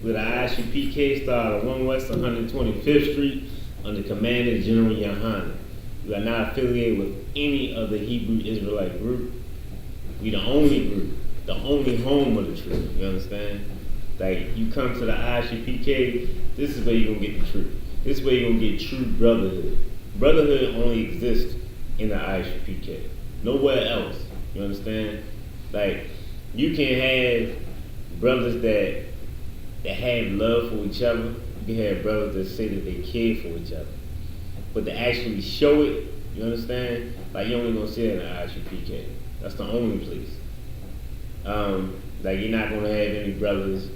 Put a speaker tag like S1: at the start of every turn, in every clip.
S1: with the ISUPK started 1 West 125th Street under Commander General Yohanan. We are not affiliated with any other Hebrew Israelite group. We the only group, the only home of the truth. You understand? Like, you come to the ISUPK, this is where you're gonna get the truth. This is where you're gonna get true brotherhood. Brotherhood only exists in the ISUPK. Nowhere else. You understand? Like, you can have brothers that have love for each other. You can have brothers that say that they care for each other. But to actually show it, you understand? Like, you're only gonna see it in the ISUPK. That's the only place. Like, you're not gonna have any brothers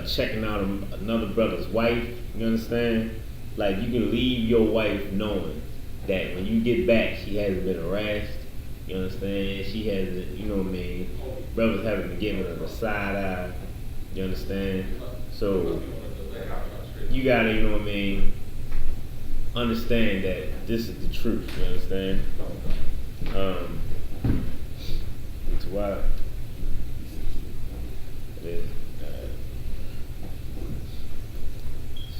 S1: checking out another brother's wife. You understand? Like, you can leave your wife knowing that when you get back, she hasn't been harassed. You understand? She hasn't, you know what I mean? Brothers haven't been giving her the side eye. You understand? So, you gotta, you know what I mean, understand that this is the truth. You understand? It's why it is.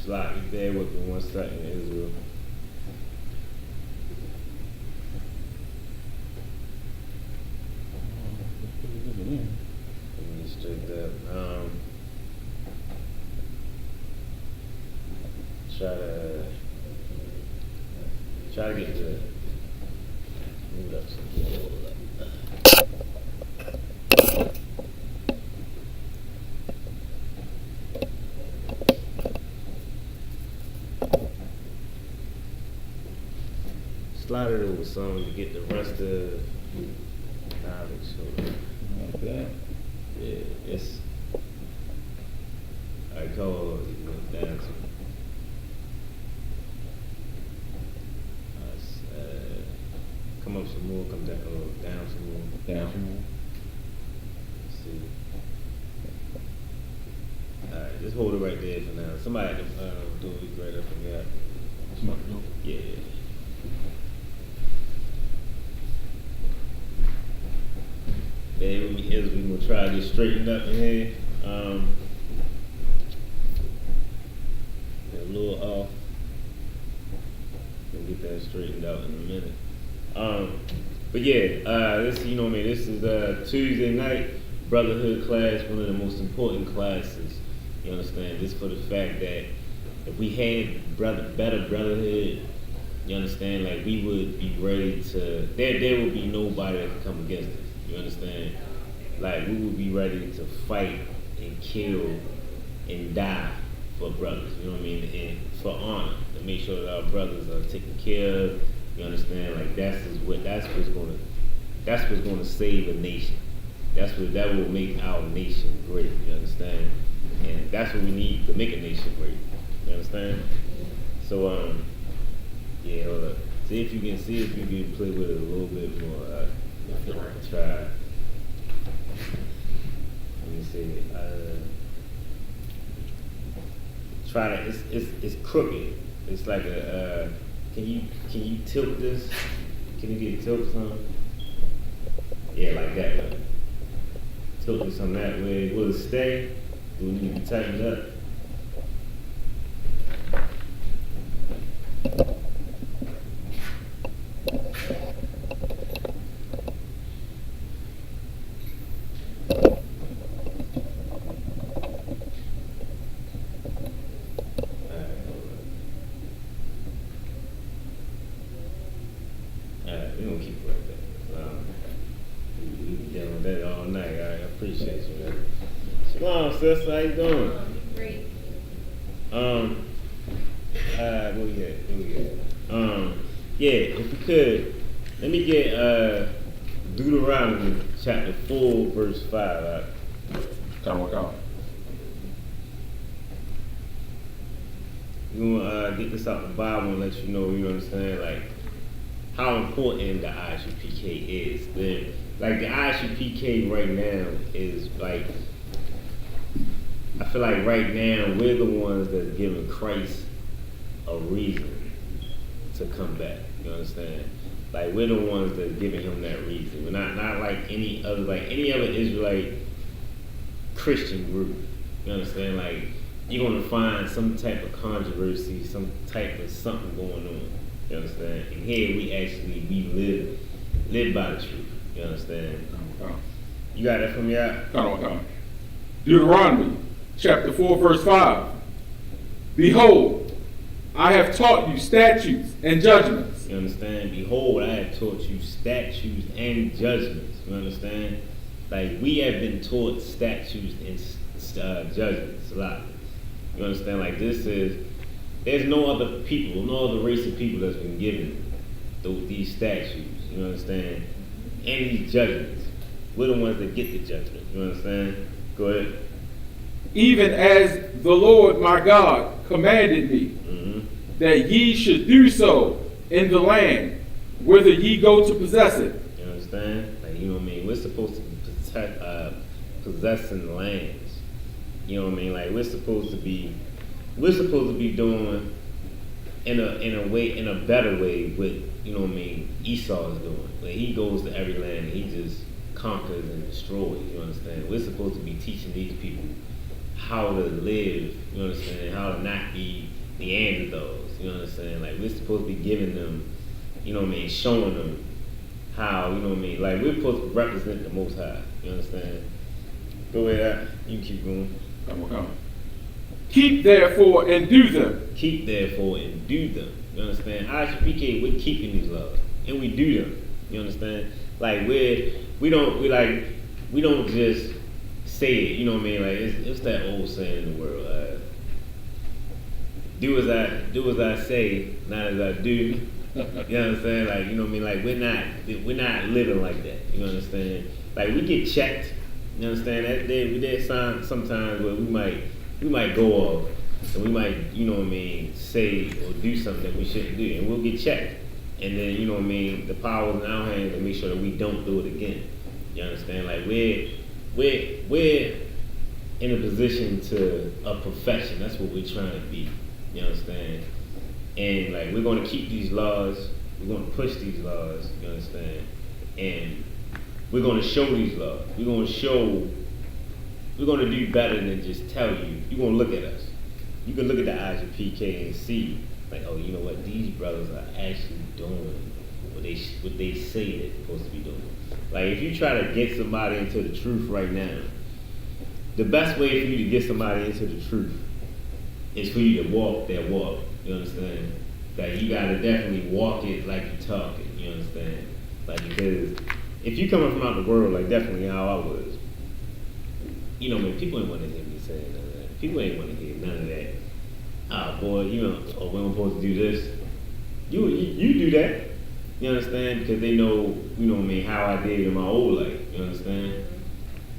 S1: Slot, you bear with me 1 second, Israel. Let me straight up. Try to get to it. Move up some more. Slide it over some to get the rest of the knowledge. So, like that. Yeah, it's. I call it down to. Come up some more, come down some more.
S2: Down some more.
S1: Let's see. Alright, just hold it right there for now. Somebody can do it right up from there. Yeah. Then we gonna try to get straightened up in here. A little off. We'll get that straightened out in a minute. But yeah, this, you know what I mean, this is Tuesday night brotherhood class, one of the most important classes. You understand? Just for the fact that if we had better brotherhood, you understand, like, we would be ready to, there would be nobody that could come against us. You understand? Like, we would be ready to fight and kill and die for brothers. You know what I mean? And for honor, to make sure that our brothers are taken care of. You understand? Like, that's what's gonna save a nation. That will make our nation great. You understand? And that's what we need to make a nation great. You understand? So yeah, hold up. See if you can play with it a little bit more. Try. Let me see. Try to. It's crooked. It's like a. Can you tilt this? Can you get tilt some? Yeah, like that. Tilt it some that way. Will it stay? Do we need to tighten it up? Sister, how you doing?
S3: Great.
S1: What we got? Yeah, if you could, let me get Deuteronomy chapter 4, verse 5.
S2: Time work out.
S1: You want to get this out the Bible and let you know, you understand, like, how important the ISUPK is. Then, like, the ISUPK right now is, like, I feel like right now we're the ones that's giving Christ a reason to come back. You understand? Like, we're the ones that's giving him that reason. We're not like any other Israelite Christian group. You understand? Like, you're gonna find some type of controversy, some type of something going on. You understand? And here we live by the truth. You understand? You got that from me out?
S2: Deuteronomy chapter 4, verse 5. Behold, I have taught you statutes and judgments.
S1: You understand? Behold, I have taught you statutes and judgments. You understand? Like, we have been taught statutes and judgments a lot. You understand? Like, there's no other people, no other race of people that's been given these statutes. You understand? And these judgments. We're the ones that get the judgment. You understand? Go ahead.
S2: Even as the Lord my God commanded me, that ye should do so in the land whither ye go to possess it.
S1: You understand? Like, you know what I mean? We're supposed to be possessing lands. You know what I mean? Like, we're supposed to be doing in a better way what, you know what I mean, Esau is doing. Like, he goes to every land and he just conquers and destroys. You understand? We're supposed to be teaching these people how to live. You understand? How to not be Neanderthals. You understand? Like, we're supposed to be giving them, you know what I mean, showing them how, you know what I mean, like, we're supposed to represent the Most High. You understand? Go ahead, you can keep going.
S2: Keep therefore and do them.
S1: Keep therefore and do them. You understand? ISUPK, we're keeping these laws and we do them. You understand? Like, we don't just say it. You know what I mean? Like, it's that old saying in the world. Do as I say, not as I do. You understand? Like, you know what I mean? Like, we're not living like that. You understand? Like, we get checked. You understand? There's sometimes where we might go off and we might, you know what I mean, say or do something that we shouldn't do, and we'll get checked. And then, you know what I mean, the power's in our hands to make sure that we don't do it again. You understand? Like, we're in a position of perfection. That's what we're trying to be. You understand? And, like, we're going to keep these laws. We're going to push these laws. You understand? And we're going to show these laws. We're going to do better than just tell you. You're going to look at us. You can look at the eyes of PK and see, like, oh, you know what? These brothers are actually doing what they say they're supposed to be doing. Like, if you try to get somebody into the truth right now, the best way for you to get somebody into the truth is for you to walk that walk. You understand? Like, you gotta definitely walk it like you talk it. You understand? Like, because if you coming from out the world, like definitely how I was, you know, man, people ain't want to hear me saying none of that. People ain't want to hear none of that. Ah, boy, you know, oh, we're supposed to do this. You do that. You understand? Because they know, you know what I mean, how I did in my old life. You understand?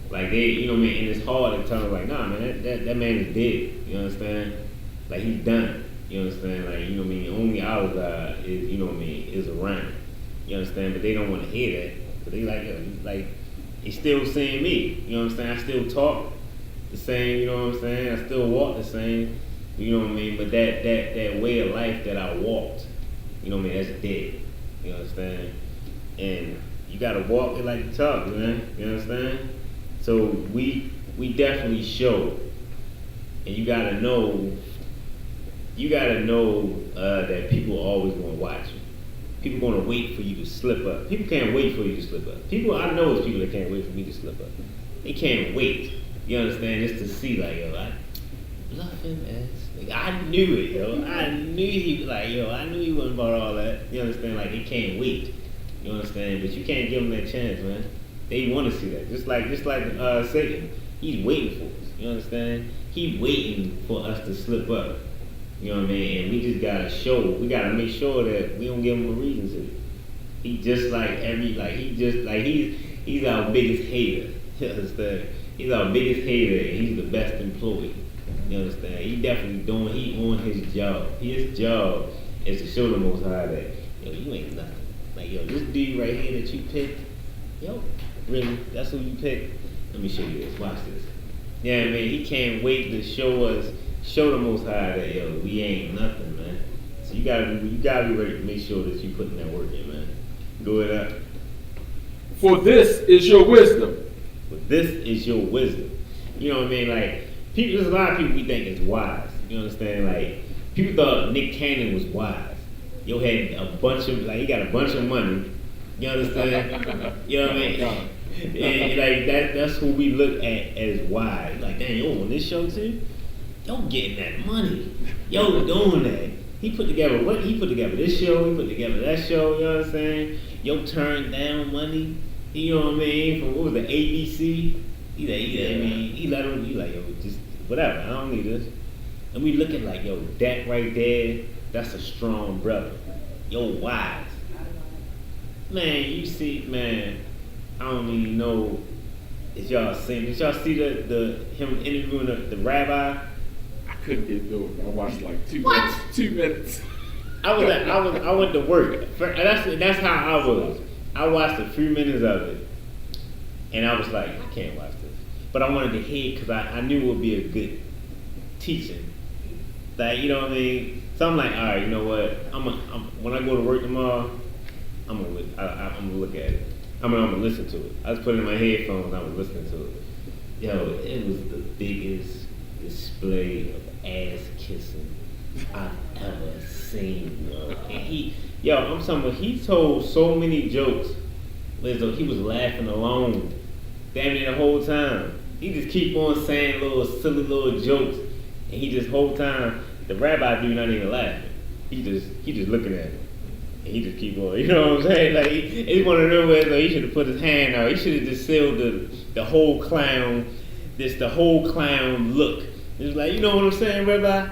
S1: Like, they, you know what I mean, and it's hard to tell them, like, nah, man, that man is dead. You understand? Like, he's done. You understand? Like, you know what I mean? Only our God is, you know what I mean, is around. You understand? But they don't want to hear that. Because they like, he's still seeing me. You know what I'm saying? I still talk the same, you know what I'm saying? I still walk the same. You know what I mean? But that way of life that I walked, you know what I mean, that's dead. You understand? And you gotta walk it like you talk, man. You understand? So we definitely show. And you gotta know that people are always gonna watch you. People gonna wait for you to slip up. People can't wait for you to slip up. People, I know it's people that can't wait for me to slip up. They can't wait. You understand? Just to see, like, yo, I love him as. Like, I knew it, yo. I knew he, like, yo, I knew he wasn't about all that. You understand? Like, they can't wait. You understand? But you can't give them that chance, man. They want to see that. Just like Satan. He's waiting for us. You understand? He's waiting for us to slip up. You know what I mean? And we just gotta show. We gotta make sure that we don't give him a reason to. He's our biggest hater. You understand? He's our biggest hater, and he's the best employee. You understand? He on his job. His job is to show the Most High that, yo, you ain't nothing. Like, yo, this dude right here that you picked, yo, really? That's who you picked? Let me show you this. Watch this. Yeah, man, he can't wait to show the Most High that, yo, we ain't nothing, man. So you gotta be ready to make sure that you putting that work in, man. Go ahead.
S2: For this is your wisdom.
S1: But this is your wisdom. You know what I mean? Like, there's a lot of people we think is wise. You understand? Like, people thought Nick Cannon was wise. Yo had a bunch of, like, he got a bunch of money. You understand? You know what I mean? And like that's who we look at as wise. Like, dang, yo, on this show too, yo getting that money. Yo doing that. He put together what? He put together this show, he put together that show, you know what I'm saying? Yo turned down money. You know what I mean? From what was it, ABC? He let him, he like, yo, just whatever, I don't need this. And we look at like, yo, that right there, that's a strong brother. Yo, wise. Man, you see, man, I don't even know if y'all seen. Did y'all see the him interviewing the rabbi?
S2: I couldn't get through it. I watched like 2
S1: What?
S2: minutes. 2 minutes.
S1: I went to work. That's how I was. I watched a few minutes of it, and I was like, I can't watch this. But I wanted to hear because I knew it would be a good teaching. Like, you know what I mean? So I'm like, all right, you know what? When I go to work tomorrow, I'm gonna look at it. I'm gonna listen to it. I just put it in my headphones. I was listening to it. Yo, it was the biggest display of ass kissing I've ever seen, yo. And I'm talking about, he told so many jokes as though he was laughing alone, damn near the whole time. He just keep on saying little silly little jokes, and he just whole time the rabbi dude not even laughing. He just looking at him. And he just keep going, you know what I'm saying? Like, it's one of them where he should have put his hand out. He should have just sealed the whole clown, the whole clown look. It was like, you know what I'm saying, Rabbi?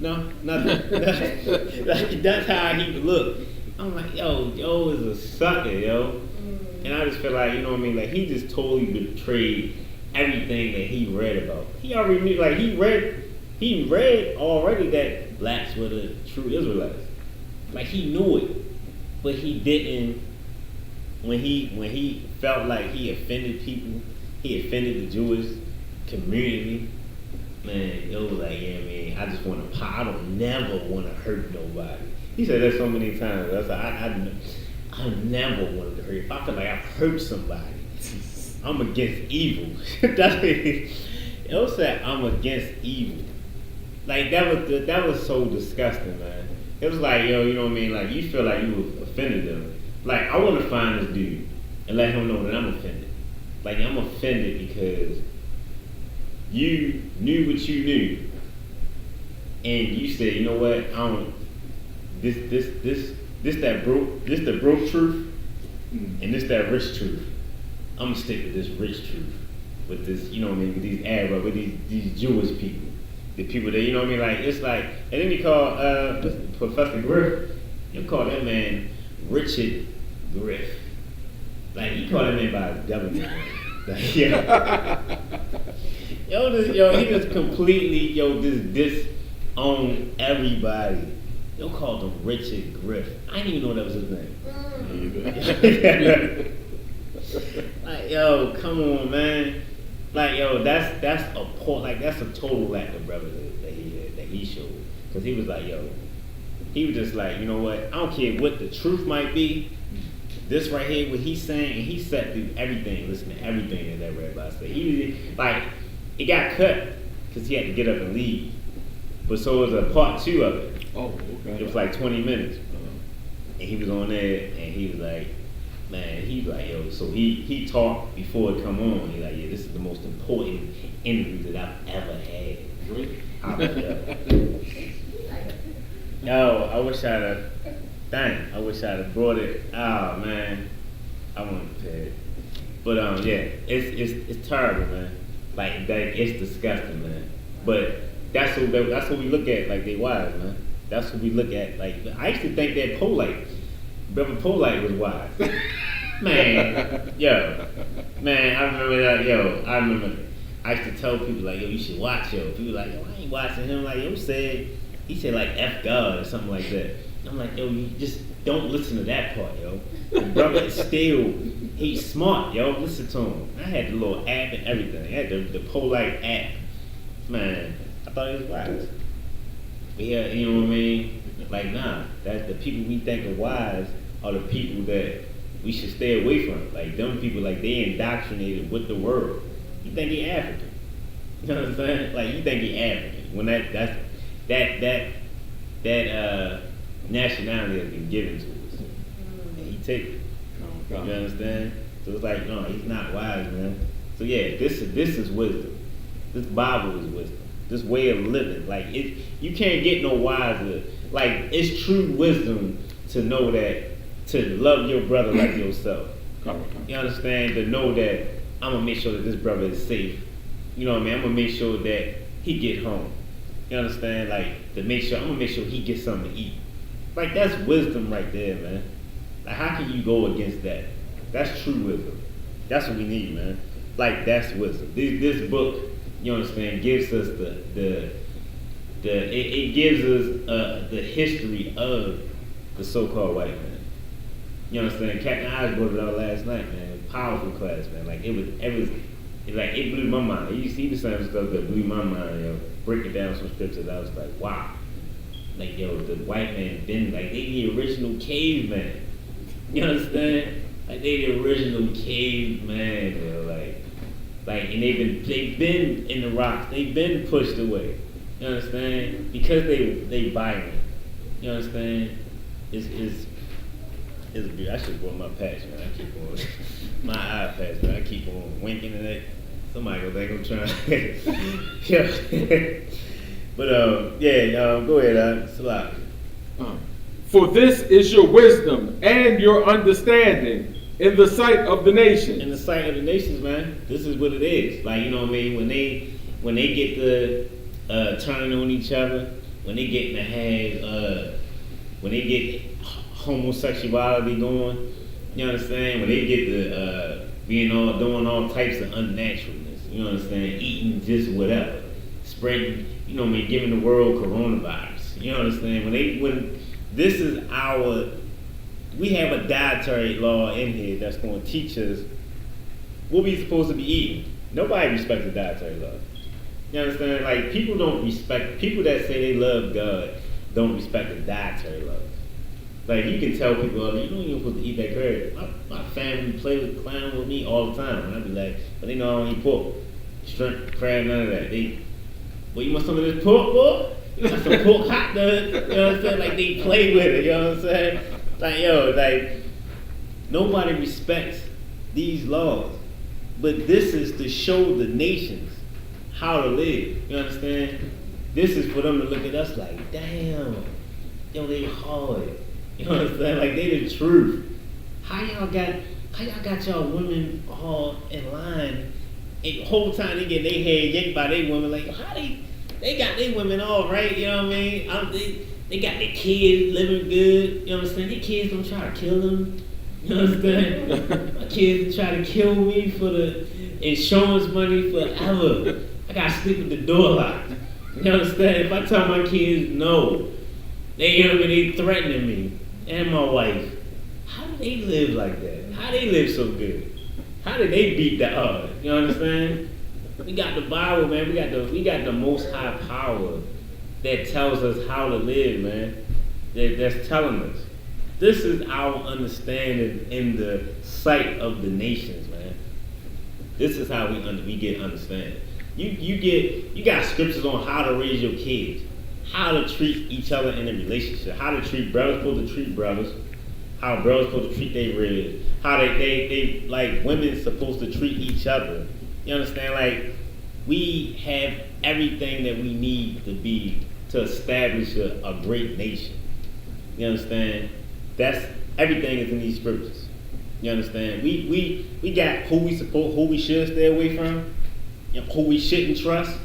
S1: No, nothing. That's how he would look. I'm like, yo is a sucker, yo. And I just feel like, you know what I mean? Like, he just totally betrayed everything that he read about. He already knew, like, he read already that blacks were the true Israelites. Like, he knew it, but he didn't. When he felt like he offended people, he offended the Jewish community. Man, it was like, yeah, man, I just want to. I don't never want to hurt nobody. He said that so many times. I was like, I never wanted to hurt. If I feel like I've hurt somebody, I'm against evil. That's what it said. I'm against evil. Like, that was so disgusting, man. It was like, yo, you know what I mean? Like, you feel like you offended them. Like, I want to find this dude and let him know that I'm offended. Like, I'm offended because you knew what you knew, and you said, you know what? I don't. This the broke truth, and this that rich truth. I'm gonna stick with this rich truth, with this, you know what I mean? With these Arab, with these Jewish people. The people that, you know what I mean, like, it's like, and then he called Professor Griff, you call that man Richard Griff. Like, he called that man by his government name. Like, he just completely, just disowned everybody. Yo called him Richard Griff. I didn't even know that was his name. Like, yo, come on, man. Like, yo, that's a total lack of brotherhood that he showed. Cause he was like, yo, he was just like, you know what? I don't care what the truth might be. This right here, what he's saying, and he sat through everything, listen to everything that rabbi said. He like, it got cut because he had to get up and leave. But so it was a part 2 of it.
S2: Oh, okay.
S1: It was like 20 minutes, and he was on there, and he was like, man, he's like, yo, so he talked before it come on. He's like, yeah, this is the most important interview that I've ever had.
S2: Really?
S1: Yo, I wish I'd have brought it. Oh man, I wasn't prepared. But yeah, it's terrible, man. Like it's disgusting, man. But that's what we look at, like they wise, man. That's what we look at. Like, I used to think that Brother Polite was wise. Man, I remember that, I used to tell people, like, yo, you should watch, yo. People like, yo, I ain't watching him. Like, he said like F God or something like that. I'm like, yo, you just don't listen to that part, yo. The brother is still, he's smart, yo. Listen to him. I had the little app and everything. I had the Polite app. Man, I thought he was wise. But yeah, you know what I mean? Like, nah, that the people we think are wise are the people that we should stay away from. Like, them people, like, they indoctrinated with the world. You think they African. You know what I'm saying? Like you think he African when that nationality has been given to us, and he take it. You understand? So it's like, no, he's not wise, man. So yeah, this is wisdom. This Bible is wisdom. This way of living, like you can't get no wiser. Like it's true wisdom to know that, to love your brother like yourself. You understand? To know that I'm gonna make sure that this brother is safe. You know what I mean? I'm gonna make sure that he get home. You understand? Like I'm gonna make sure he gets something to eat. Like that's wisdom right there, man. Like how can you go against that? That's true wisdom. That's what we need, man. Like that's wisdom. This book, you understand, gives us it gives us the history of the so-called white man. You understand? Captain Eyes brought it out last night, man. Powerful class, man. Like it blew my mind. You see the same stuff that blew my mind, yo. Breaking down some scriptures, I was like, wow. Like, yo, the white man been like they the original caveman. You understand? Like they the original caveman, yo. Like, and they've been in the rocks. They've been pushed away. You understand? Because they violent. You understand? It's beautiful. I should have brought my patch, man. I keep on my eye patch, man. I keep on winking at it. Somebody go think I'm trying. Yeah. But go ahead, Salak.
S2: For this is your wisdom and your understanding in the sight of the nations.
S1: In the sight of the nations, man. This is what it is. Like, you know what I mean? When they get to turning on each other, when they get in the when they get homosexuality going, you understand? When they get to doing all types of unnaturalness, you understand? Eating just whatever, spreading, you know what I mean? Giving the world coronavirus, you understand? When this is we have a dietary law in here that's going to teach us what we supposed to be eating. Nobody respects the dietary law. You understand? Like people that say they love God don't respect the dietary law. Like you can tell people, you don't even supposed to eat that crab. My family play with clown with me all the time, and I be like, but they know I don't eat pork, shrimp, crab, none of that. You want some of this pork, boy? You want some pork hot dog? You know what I'm saying? Like they play with it. You know what I'm saying? Like nobody respects these laws, but this is to show the nations how to live. You understand? This is for them to look at us like, damn, yo, they hard. You know what I'm saying? Like they the truth. How y'all got y'all women all in line? And the whole time they get their head yanked by their women. Like how they got their women all right? You know what I mean? They got their kids living good. You know what I'm saying? Their kids don't try to kill them. You know what I'm saying? My kids try to kill me for the insurance money forever. I gotta sleep with the door locked. You understand? If I tell my kids no, they threatening me and my wife. How do they live like that? How they live so good? How did they beat the odds? You understand? We got the Bible, man. We got the Most High power that tells us how to live, man. That's telling us. This is our understanding in the sight of the nations, man. This is how we get understanding. You got scriptures on how to raise your kids, how to treat each other in a relationship, how to treat brothers supposed to treat brothers, how brothers supposed to treat their ribs, how they like women supposed to treat each other. You understand? Like we have everything that we need to establish a great nation. You understand? That's everything is in these scriptures. You understand? We got who we should stay away from, who we shouldn't trust.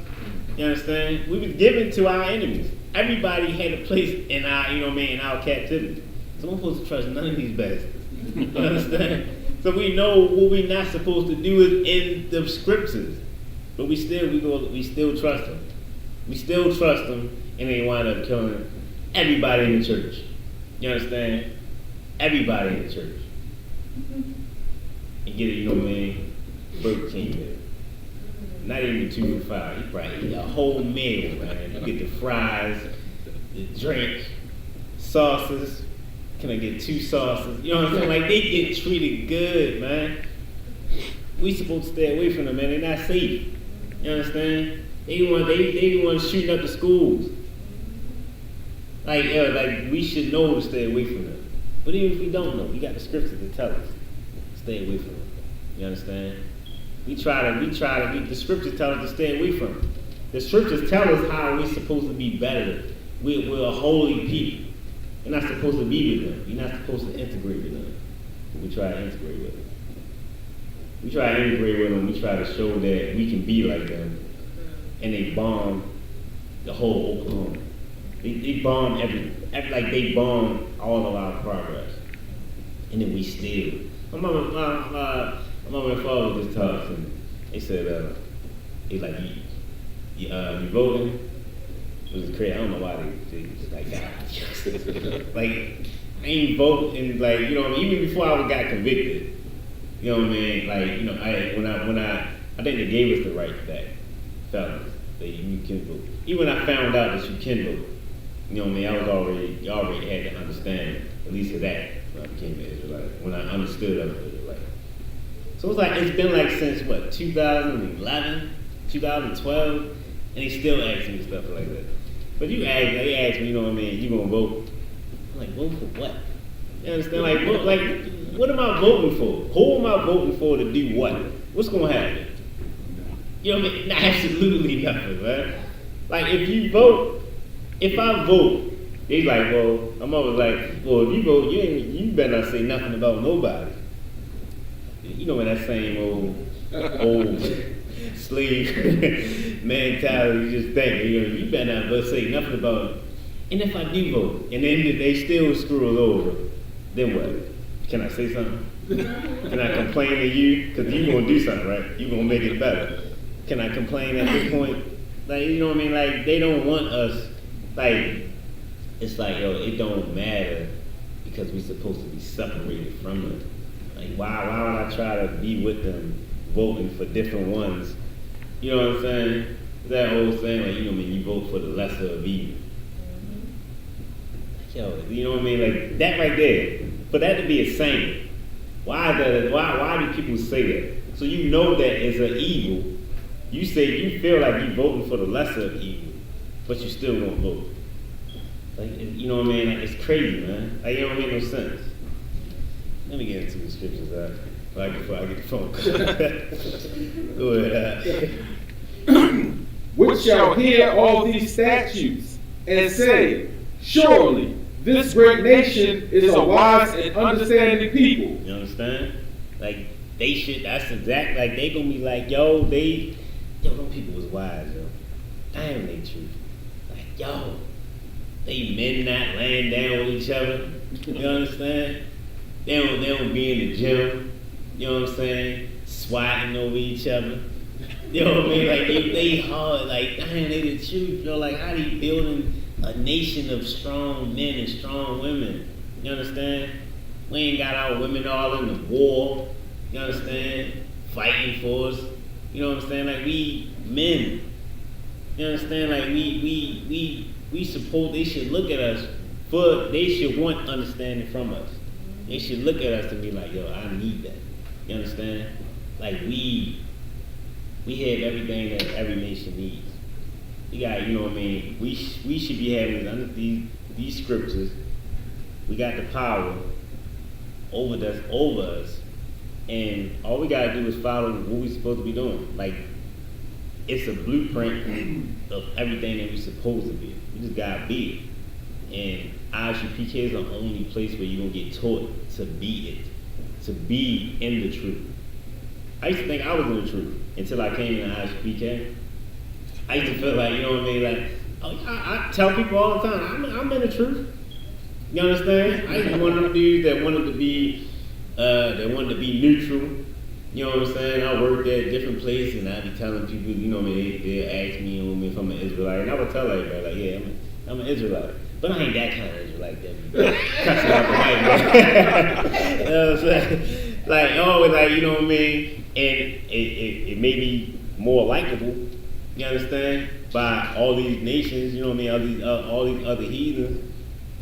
S1: You understand? We was given to our enemies. Everybody had a place in our, in our captivity. So we're supposed to trust none of these bastards. You understand? So we know what we're not supposed to do is in the scriptures. But we still trust them. We still trust them, and they wind up killing everybody in the church. You understand? Everybody in the church. And get it, Burger King there. Not even 2 for $5. You probably eat a whole meal, man. You get the fries, the drink, sauces. Can I get 2 sauces? You know what I'm saying? Like they get treated good, man. We supposed to stay away from them, man. They're not safe. You understand? They the ones shooting up the schools. Like we should know to stay away from them. But even if we don't know, we got the scriptures to tell us stay away from them. You understand? We try to the scriptures tell us to stay away from them. The scriptures tell us how we're supposed to be better. We're a holy people. We're not supposed to be with them. We're not supposed to integrate with them. We try to integrate with them. We try to integrate with them. We try to show that we can be like them. And they bomb the whole Oklahoma. They bomb they bomb all of our progress. And then we still. My mama and father was just talking. They said, they like, you voting? It was crazy. I don't know why they just like that. Like, I ain't vote, and like, you know what I mean? Even before I got convicted, you know what I mean? Like, you know, I think they gave us the right back, fellas, that you can vote. Even when I found out that you can vote, you know what I mean? You already had to understand, at least of that, when I became an Israelite, when I understood I was an Israelite. So it's been like since what, 2011, 2012, and they still ask me stuff like that. But they ask me, you know what I mean, you gonna vote? I'm like, vote for what? You understand? What am I voting for? Who am I voting for to do what? What's gonna happen? You know what I mean? Absolutely nothing, man. Like if I vote, they like, well, I'm always like, well, if you vote, you better not say nothing about nobody. You know, in that same old slave mentality, you just think, you better not say nothing about it. And if I do vote, and then they still screw us over, then what? Can I say something? Can I complain to you? Because you're going to do something, right? You're going to make it better. Can I complain at this point? Like, you know what I mean? Like, they don't want us, like, it's like, it don't matter because we're supposed to be separated from them. Like, why would I try to be with them voting for different ones? You know what I'm saying? That old saying, like, you know what I mean, you vote for the lesser of evil. You know what I mean? Like, that right there, for that to be a saying, why do people say that? So you know that it's an evil. You feel like you're voting for the lesser of evil, but you still won't vote. Like, you know what I mean? Like, it's crazy, man. Like, it don't make no sense. Let me get into the scriptures, before I get the phone call. Go ahead.
S2: Which shall hear all these statutes and say, surely this great nation is a wise and understanding people.
S1: You understand? Like, they should, that's exact, like, they gonna be like, them people was wise, yo. Damn, they true. Like, they men not laying down with each other. You understand? They don't be in the gym. You know what I'm saying? Swatting over each other. You know what I mean? Like, they hard. Like, damn, they the truth, yo. Like, how they building a nation of strong men and strong women? You understand? We ain't got our women all in the war. You understand? Fighting for us. You know what I'm saying? Like, we men. You understand? Like, we support, they should look at us, but they should want understanding from us. They should look at us and be like, I need that. You understand? Like, we have everything that every nation needs. We got, you know what I mean? We should be having under these scriptures. We got the power over us. And all we gotta do is follow what we're supposed to be doing. Like, it's a blueprint of everything that we're supposed to be. We just gotta be it. And ISUPK is the only place where you're gonna get taught to be it, to be in the truth. I used to think I was in the truth until I came into ISUPK. I used to feel like, you know what I mean, like, I tell people all the time, I'm in the truth. You understand? I used to be one of them dudes that wanted to be neutral. You know what I'm saying? I worked at different places and I'd be telling people, you know what I mean, they'll ask me, you know what I mean, if I'm an Israelite. And I would tell everybody, like, yeah, I'm an Israelite. But I ain't that kind of Israelite that be cussing out the white man. You know what I'm saying? Like, always, like, you know what I mean? And it made me more likable, you understand, by all these nations, you know what I mean, all these other heathens.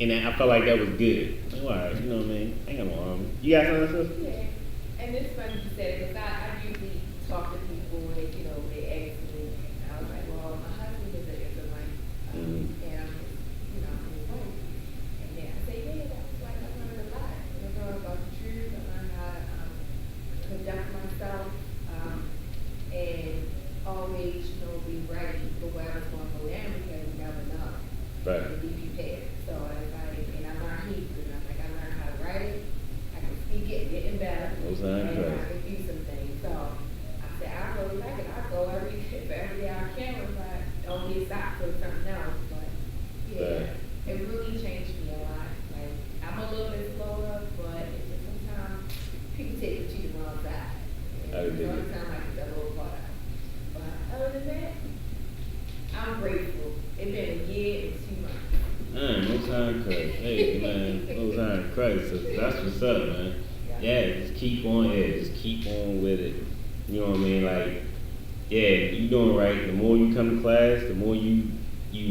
S1: And I felt like that was good. Like, all right, you know what I mean? I ain't got no harm. You got something else?
S3: Yeah. And it's funny you said it because I usually talk to people and, they ask me, and I was like, well,
S1: Right.
S3: and be prepared. So it's like, and I learned Hebrew, and I was like, I learned how to write it, I can speak it, getting better,
S1: Those are
S3: and
S1: correct.
S3: I can do some things. So I said, I'll go back and I'll go every day I can if I don't get stopped for something else. But yeah, it really changed me a lot. Like, I'm a little bit slower, but it's just sometimes people take it to the wrong side.
S1: I agree.
S3: Sometimes I get a little caught out. But other than that, I'm grateful. It's been a year and 2 months.
S1: Man, most time Christ. Hey, man, most time Christ. So that's what's up, man. Yeah, just keep on, just keep on with it. You know what I mean? Like, yeah, you doing right. The more you come to class, the more you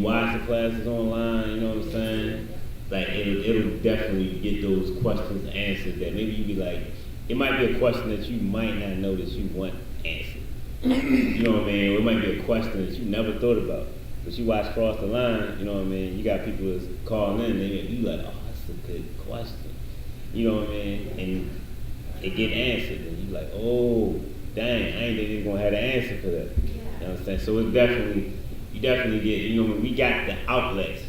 S1: watch the classes online, you know what I'm saying? Like, it'll definitely get those questions answered that maybe you be like, it might be a question that you might not know that you want answered. You know what I mean? Or it might be a question that you never thought about. But you watch Cross the Line, you know what I mean? You got people that's calling in, and you like, oh, that's a good question. You know what I mean? And it get answered, and you like, oh, dang, I ain't think they gonna have the answer for that. You understand? So it's definitely, you definitely get, you know, we got the outlets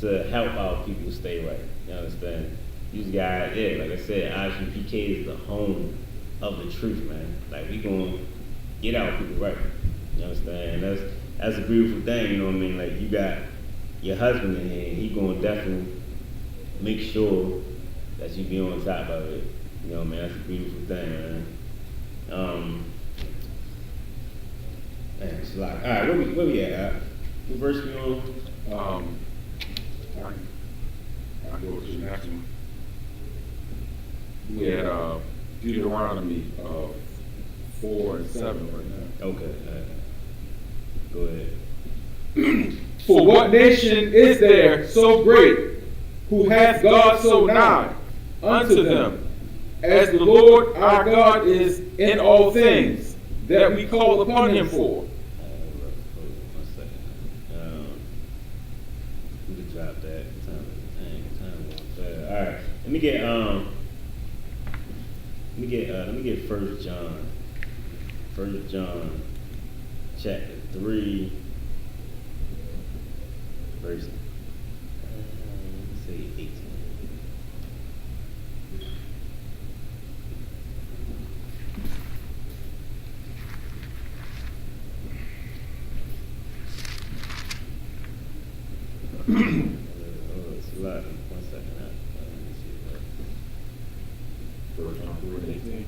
S1: to help our people stay right. You understand? These guys, yeah, like I said, ISUPK is the home of the truth, man. Like, we gonna get our people right. You understand? That's a beautiful thing, you know what I mean? Like, you got your husband in here, he gonna definitely make sure that you be on top of it. You know what I mean? That's a beautiful thing, man. Man, it's a lot. All right, where we at? What verse we on?
S2: I go to the next one. We had Deuteronomy 4 and 7 right now.
S1: Okay, go ahead.
S2: For what nation is there so great, who hath God so nigh unto them, as the Lord our God is in all things that we call upon him for?
S1: One second. We can drop that. All right. Let me get 1 John. 1 John chapter 3 verse let's say 18. It's a lot. 1 second. Let me see.
S2: 1 John 3 and 18.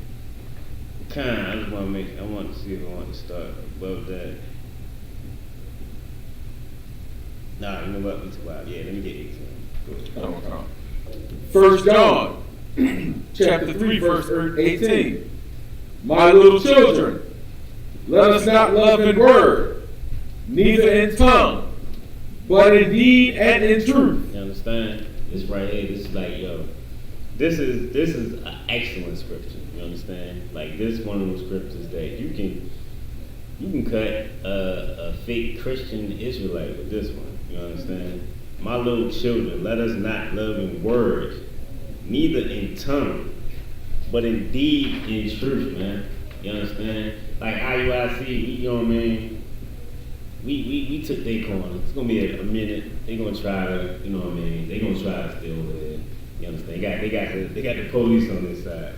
S1: I want to see if I want to start above that. Nah, you know what? We too wild. Yeah, let me get 18. Go ahead.
S2: 1 John chapter 3 verse 18. My little children, let us not love in word, neither in tongue, but in deed and in truth.
S1: You understand? This right here, this is like, yo, this is an excellent scripture. You understand? Like, this one of those scriptures that you can cut a fake Christian Israelite with this one. You understand? My little children, let us not love in word, neither in tongue, but in deed and truth, man. You understand? Like IUIC, you know what I mean? We took their corner. It's gonna be a minute. They're gonna try to, you know what I mean? They're gonna try to steal over there. You understand? They got the police on this side.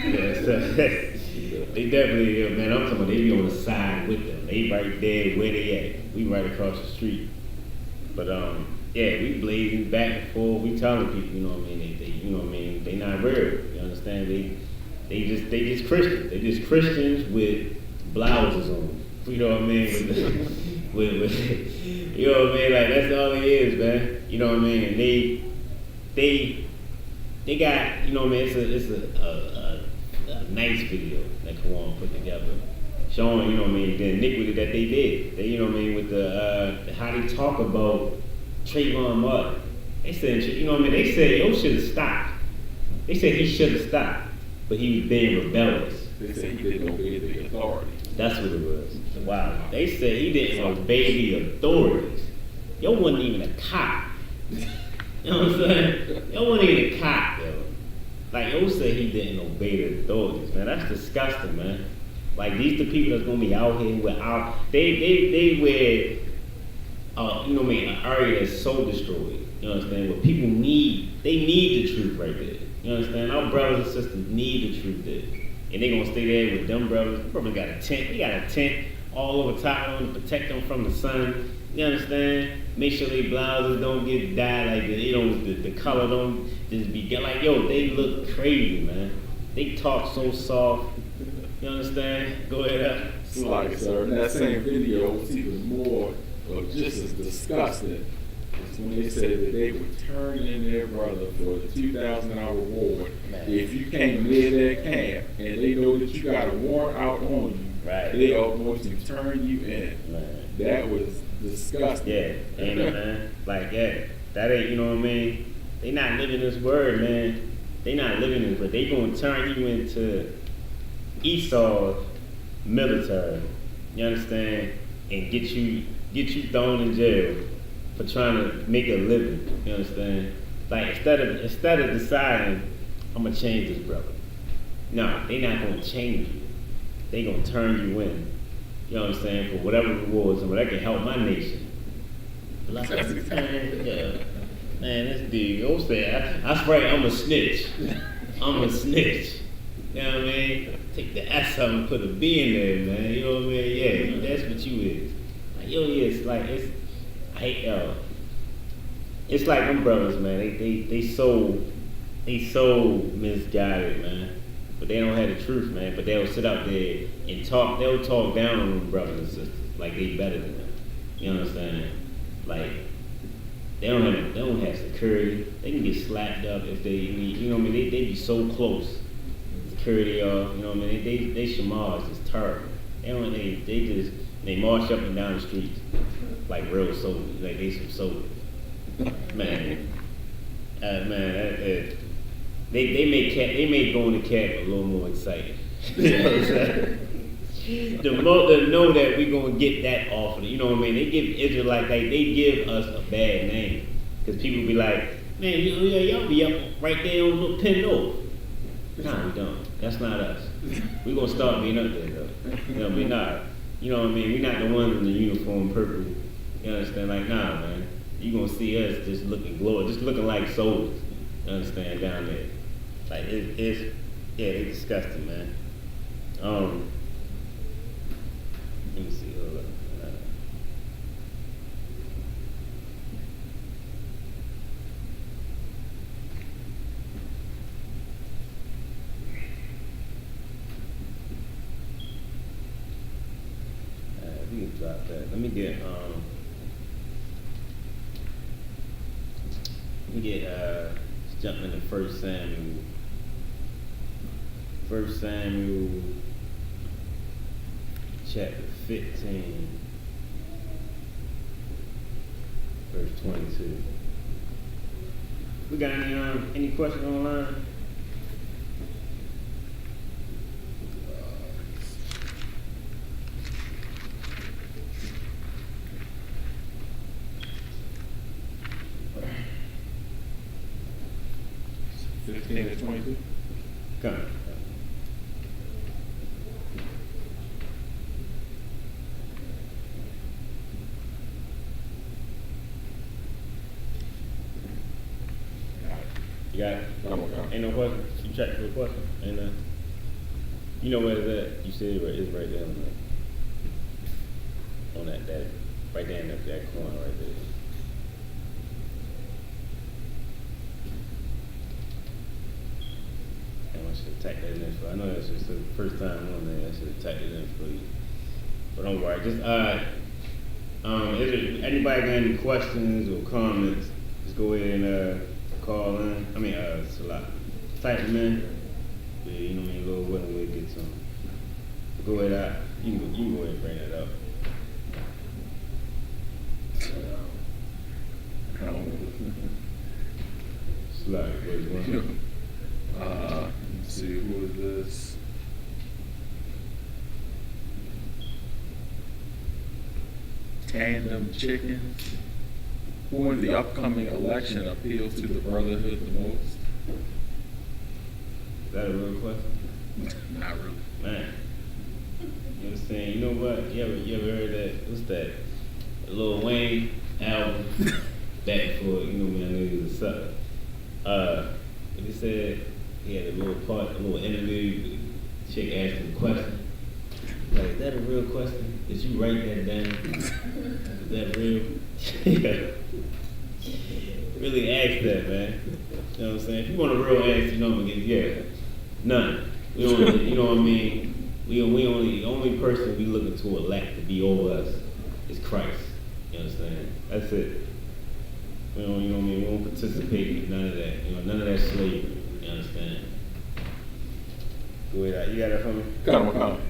S1: Yeah, so, they definitely, man. I'm talking about they be on the side with them. They right there where they at. We right across the street. But yeah, we blazing back and forth. We telling people, you know what I mean? They you know what I mean? They not real. You understand? They just Christians. They just Christians with blouses on. You know what I mean? With you know what I mean? Like, that's all it is, man. You know what I mean? And they got, you know what I mean? It's a nice video that Kawan put together, showing, you know what I mean, the iniquity that they did. They, you know what I mean, with the how they talk about Trayvon Martin. They said, you know what I mean? They said, yo, should have stopped. They said he should have stopped, but he was being rebellious.
S2: They said he didn't obey the authority.
S1: That's what it was. Wow. They said he didn't obey the authorities. Yo wasn't even a cop. You know what I'm saying? Yo wasn't even a cop, yo. Like, yo said he didn't obey the authorities, man. That's disgusting, man. Like, these the people that's gonna be out here without, they wear you know what I mean, an area that's so destroyed. You understand? What people need, they need the truth right there. You understand? Our brothers and sisters need the truth there. And they gonna stay there with them brothers. Brothers got a tent. They got a tent all over top of them to protect them from the sun. You understand? Make sure their blouses don't get dyed, like they don't, the color don't just be like, yo, they look crazy, man. They talk so soft. You understand? Go ahead.
S2: Like, sir, in that same video was even more of just as disgusting. It's when they said that they would turn in their brother for the $2,000 reward if you came near their camp and they know that you got a warrant out on you.
S1: Right.
S2: They are going to turn you in.
S1: Man.
S2: That was disgusting.
S1: Yeah, ain't it, man? Like, yeah, that ain't, you know what I mean? They not living this word, man. They not living this, but they gonna turn you into Esau's military. You understand? And get you thrown in jail for trying to make a living. You understand? Like instead of deciding I'm gonna change this brother. No, they not gonna change you. They gonna turn you in. You know what I'm saying? For whatever rewards and whatever can help my nation. But like every time, yeah. Man, this dude, yo say I swear I'm a snitch. I'm a snitch. You know what I mean? Take the S out and put a B in there, man. You know what I mean? Yeah, that's what you is. Like, yo, yeah, it's like I hate y'all. It's like them brothers, man. They so misguided, man. But they don't have the truth, man. But they'll sit out there and talk. They'll talk down on them brothers and sisters like they better than them. You understand? Like they don't have security. They can get slapped up if they need. You know what I mean? They be so close. Security, you know what I mean? They shamars is terrible. They march up and down the streets like real soldiers. Like they some soldiers. Man, they make going to camp a little more exciting. You know what I'm saying? The know that we gonna get that offer. You know what I mean? They give Israelites like they give us a bad name because people be like, man, y'all be up right there on the little pin north. Nah, we don't. That's not us. We gonna start being up there though. You know, we not. You know what I mean? We not the ones in the uniform purple. You understand? Like, nah, man. You gonna see us just looking just looking like soldiers. You understand? Down there. Like it's disgusting, man. Let me see. Hold up. We can drop that. Let me get let's jump into 1 Samuel. 1 Samuel chapter 15, verse 22. We got any questions online?
S2: To 22.
S1: Come on. You got it? Ain't no question? You checked for the question? Ain't none? You know where it's at? You said it's right there on that right there in that corner right there. I should have typed that in for you. I know that's just the first time on there. I should have typed it in for you. But don't worry. Just is there anybody got any questions or comments? Just go ahead and call in. Salat. Type them in. Yeah, you know what I mean. Lord willing, we'll get some. Go ahead. You can go ahead and bring that up. Salat. Where's one?
S2: Let's see, who is this? Tandem Chicken. Who in the upcoming election appeals to the Brotherhood the most?
S1: Is that a real question?
S2: Not really.
S1: Man. You understand? You know what? You ever heard that? What's that? Lil Wayne album back before, you know me, I knew he was a sucker. But he said he had a little interview. The chick asked him a question. Like, is that a real question? Did you write that down? Is that real? Really ask that, man. You know what I'm saying? If you want a real answer, you know what I'm gonna get. Yeah, none. We don't, you know what I mean? We only, the only person we looking to elect to be over us is Christ. You understand? That's it. We don't, you know what I mean? We don't participate in none of that. You know, none of that slavery. You understand? Go ahead. You got that for me?
S2: Come.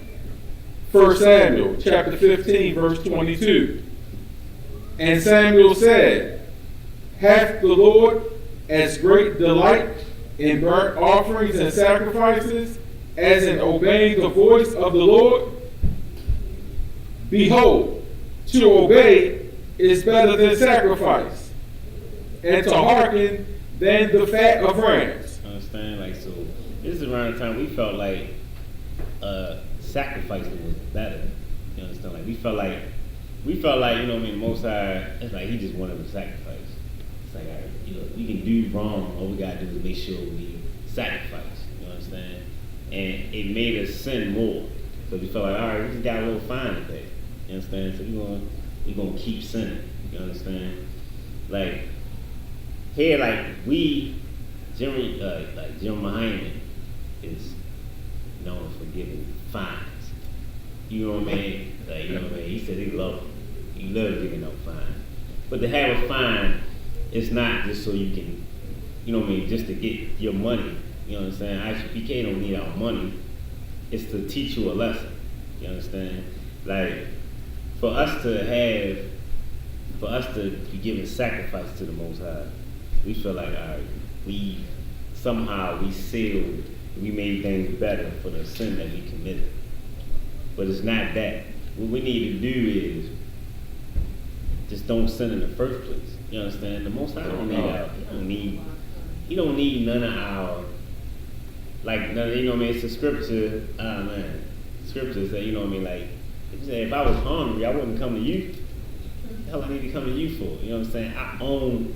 S2: 1 Samuel chapter 15, verse 22. And Samuel said, hath the Lord as great delight in burnt offerings and sacrifices as in obeying the voice of the Lord? Behold, to obey is better than sacrifice, and to hearken than the fat of rams.
S1: Understand? Like, so this is around the time we felt like sacrificing was better. You understand? Like we felt like, you know what I mean, the Most High, it's like he just wanted to sacrifice. It's like, all right, you know, we can do wrong, all we gotta do is make sure we sacrifice. You understand? And it made us sin more. So we felt like, all right, we just got a little fine to pay. You understand? So we're gonna keep sinning. You understand? Like here, like Jim Muhammad is known for giving fines. You know what I mean? Like, you know what I mean? He said he loved them. He loved giving out fines. But to have a fine, it's not just so you can, you know what I mean, just to get your money. You know what I'm saying? Isupk don't need our money. It's to teach you a lesson. You understand? Like, for us to be giving sacrifice to the Most High, we feel like, all right, we sealed, we made things better for the sin that we committed. But it's not that. What we need to do is just don't sin in the first place. You understand? The Most High don't need he don't need none of our, like, none, you know what I mean? It's a scripture, scriptures that, you know what I mean, like, if I was hungry, I wouldn't come to you. What the hell I need to come to you for? You know what I'm saying? I own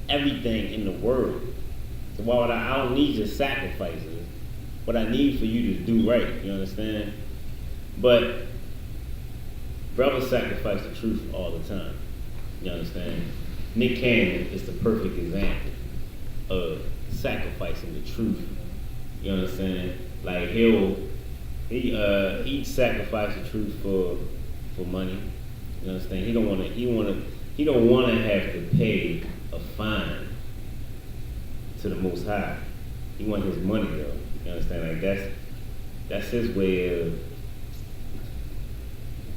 S1: everything in the world. So why would I don't need your sacrifices. What I need for you to do right, you understand? But brothers sacrifice the truth all the time. You understand? Nick Cannon is the perfect example of sacrificing the truth. You understand? Like he sacrificed the truth for money. You understand? He don't wanna have to pay a fine to the Most High. He want his money though. You understand? Like that's his way of,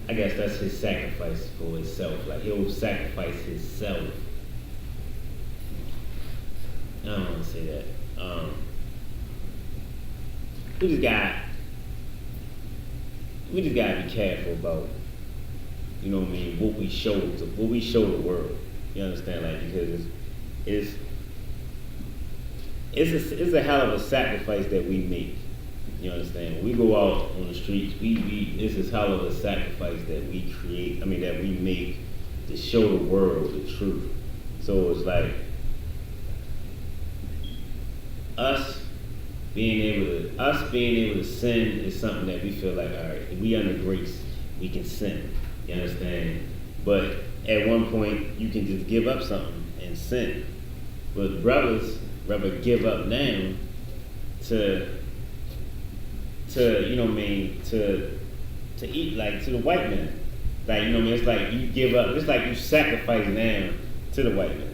S1: I guess that's his sacrifice for himself. Like he'll sacrifice himself. I don't want to say that. We just gotta be careful about, you know what I mean, what we show the world. You understand? Like, because it's a hell of a sacrifice that we make. You understand? When we go out on the streets, this is hell of a sacrifice that we create. I mean, that we make to show the world the truth. So it's like us being able to sin is something that we feel like, all right, if we under grace, we can sin. You understand? But at one point, you can just give up something and sin. But brothers rather give up now to you know what I mean, to eat, like, to the white man. Like, you know what I mean? It's like you give up, it's like you sacrifice now to the white man.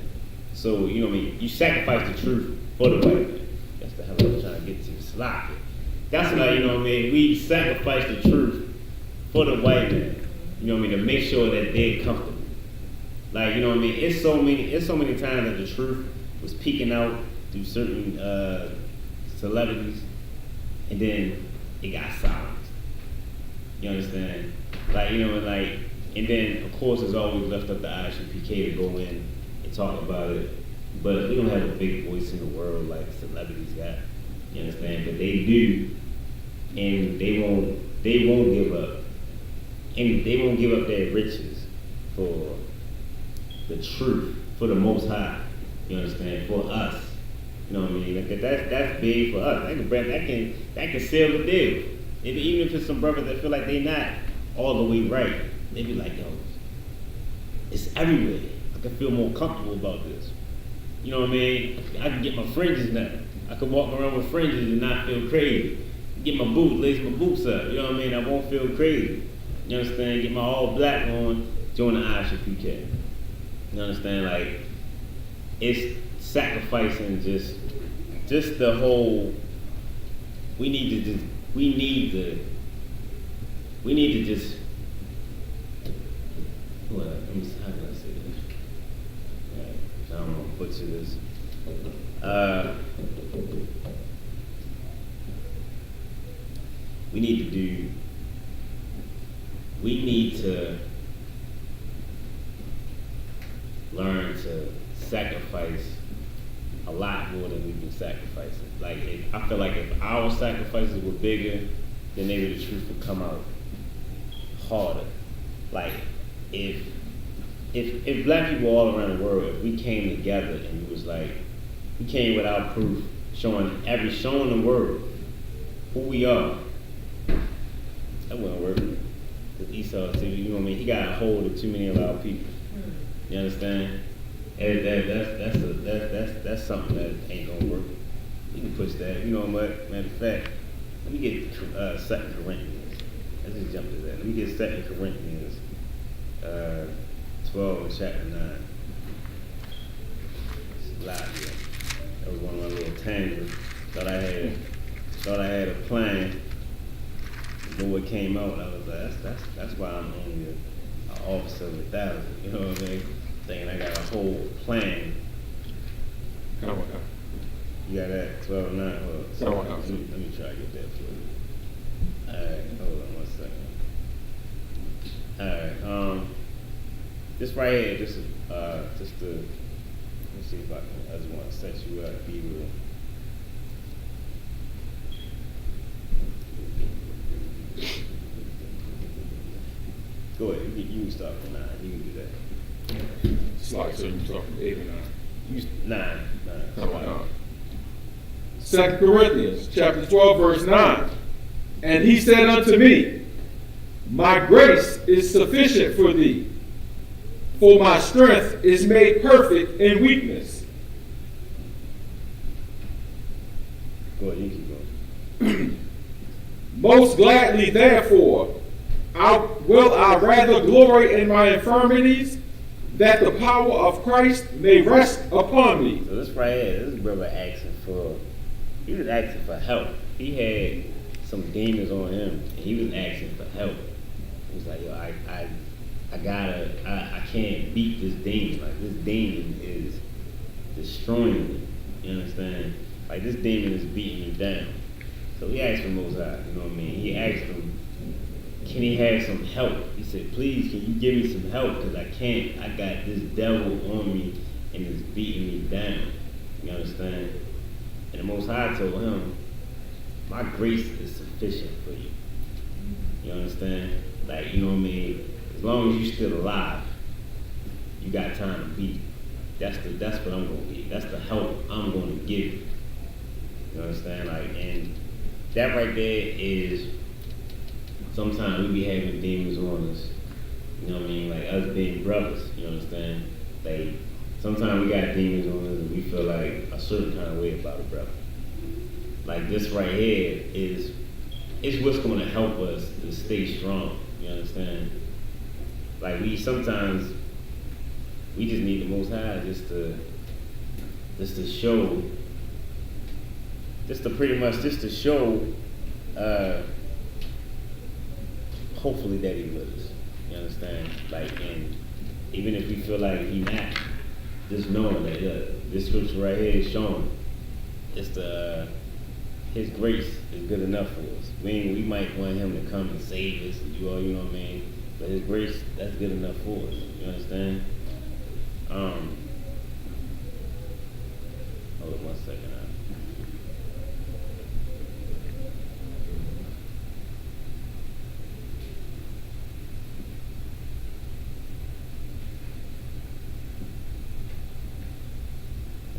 S1: So, you know what I mean? You sacrifice the truth for the white man. That's the hell I was trying to get to. Sloppy. That's like, you know what I mean? We sacrifice the truth for the white man. You know what I mean? To make sure that they're comfortable. Like, you know what I mean? It's so many times that the truth was peeking out through certain celebrities, and then it got silent. You understand? Like, you know, like, and then of course it's always left up to Isupk to go in and talk about it. But we don't have a big voice in the world like celebrities got. You understand? But they do, and they won't give up. And they won't give up their riches for the truth for the Most High. You understand? For us. You know what I mean? Like that's big for us. That can seal the deal. Even if it's some brothers that feel like they not all the way right, they be like, yo, it's everywhere. I can feel more comfortable about this. You know what I mean? I can get my fringes now. I can walk around with fringes and not feel crazy. Get my boots, lace my boots up. You know what I mean? I won't feel crazy. You understand? Get my all black on, join the Isupk if you can. You understand? Like, it's sacrificing just the whole. We need to just what, how can I say this? I don't know, butcher this. We need to learn to sacrifice a lot more than we've been sacrificing. Like, I feel like if our sacrifices were bigger, then maybe the truth would come out harder. Like, if black people all around the world, if we came together and it was like, we came without proof, showing the world who we are, that wouldn't work. Because Esau, you know what I mean? He got a hold of too many of our people. You understand? And that's something that ain't gonna work. You can push that. You know what? Matter of fact, let me get 2 Corinthians. Let's just jump to that. Let me get 2 Corinthians 12 and chapter 9. It's live here. That was one of my little tangents. Thought I had a plan. But what came out, I was like, that's why I'm only an officer of 1,000. You know what I mean? Thinking I got a whole plan.
S2: Come on.
S1: You got that 12 and 9? Hold on. Let me try to get that for you. Alright, hold on 1 second. Alright, this right here, just to, let me see if I just want to set you up, be real. Go ahead, you can start from 9, you can do that.
S2: Slide, so you can start from 8 and 9.
S1: 9.
S2: Come on. 2 Corinthians chapter 12, verse 9. And he said unto me, my grace is sufficient for thee, for my strength is made perfect in weakness.
S1: Go ahead, you keep going.
S2: Most gladly, therefore, will I rather glory in my infirmities, that the power of Christ may rest upon me.
S1: So this right here, this brother he was asking for help. He had some demons on him, and he was asking for help. He was like, yo, I can't beat this demon. Like, this demon is destroying me. You understand? Like, this demon is beating me down. So he asked for Most High, you know what I mean? He asked him, can he have some help? He said, please, can you give me some help? Because I can't. I got this devil on me and it's beating me down. You understand? And the Most High told him, my grace is sufficient for you. You understand? Like, you know what I mean? As long as you're still alive, you got time to be. That's what I'm going to give. That's the help I'm going to give you. You understand? Like, and that right there is, sometimes we be having demons on us. You know what I mean? Like, us being brothers, you understand? Like, sometimes we got demons on us and we feel like a certain kind of way about a brother. Like, this right here it's what's going to help us to stay strong. You understand? Like, sometimes we just need the Most High just to show, hopefully that he with us. You understand? Like, and even if we feel like he not, just knowing that this scripture right here is showing his grace is good enough for us. We might want him to come and save us and do all, you know what I mean? But his grace, that's good enough for us. You understand? Hold on 1 second.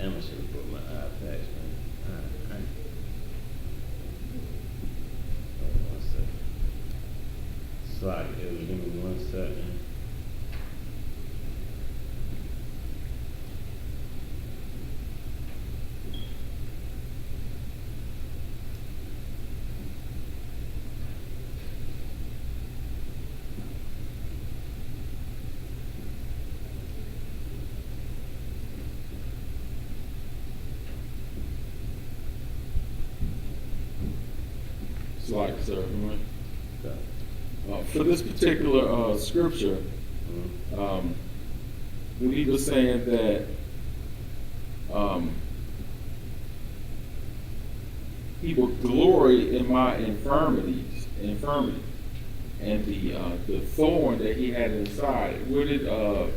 S1: Damn, I should have put my iPad, man. Alright. Hold on 1 second. Slide it, give me 1 second.
S2: Like, sir, for this particular scripture, when he was saying that he will glory in my infirmity, and the thorn that he had inside, would it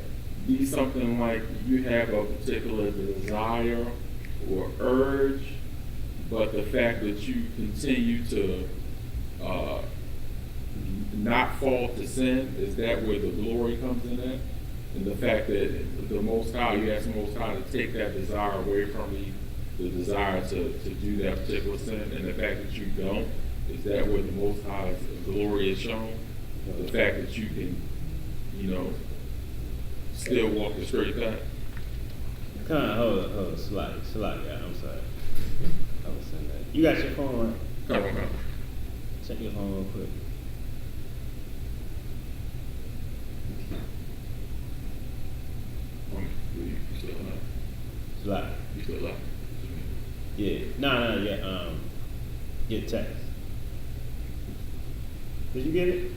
S2: be something like you have a particular desire or urge, but the fact that you continue to not fall to sin, is that where the glory comes in at? And the fact that the Most High, you ask the Most High to take that desire away from me, the desire to do that particular sin, and the fact that you don't, is that where the Most High's glory is shown? The fact that you can, still walk the straight path?
S1: Hold on, slide, yeah, I'm sorry. I was saying that. You got your phone right?
S2: Come on.
S1: Check your phone real quick.
S2: You still alive?
S1: Slide.
S2: You still alive?
S1: Yeah. No, yeah. Get text. Did you get it?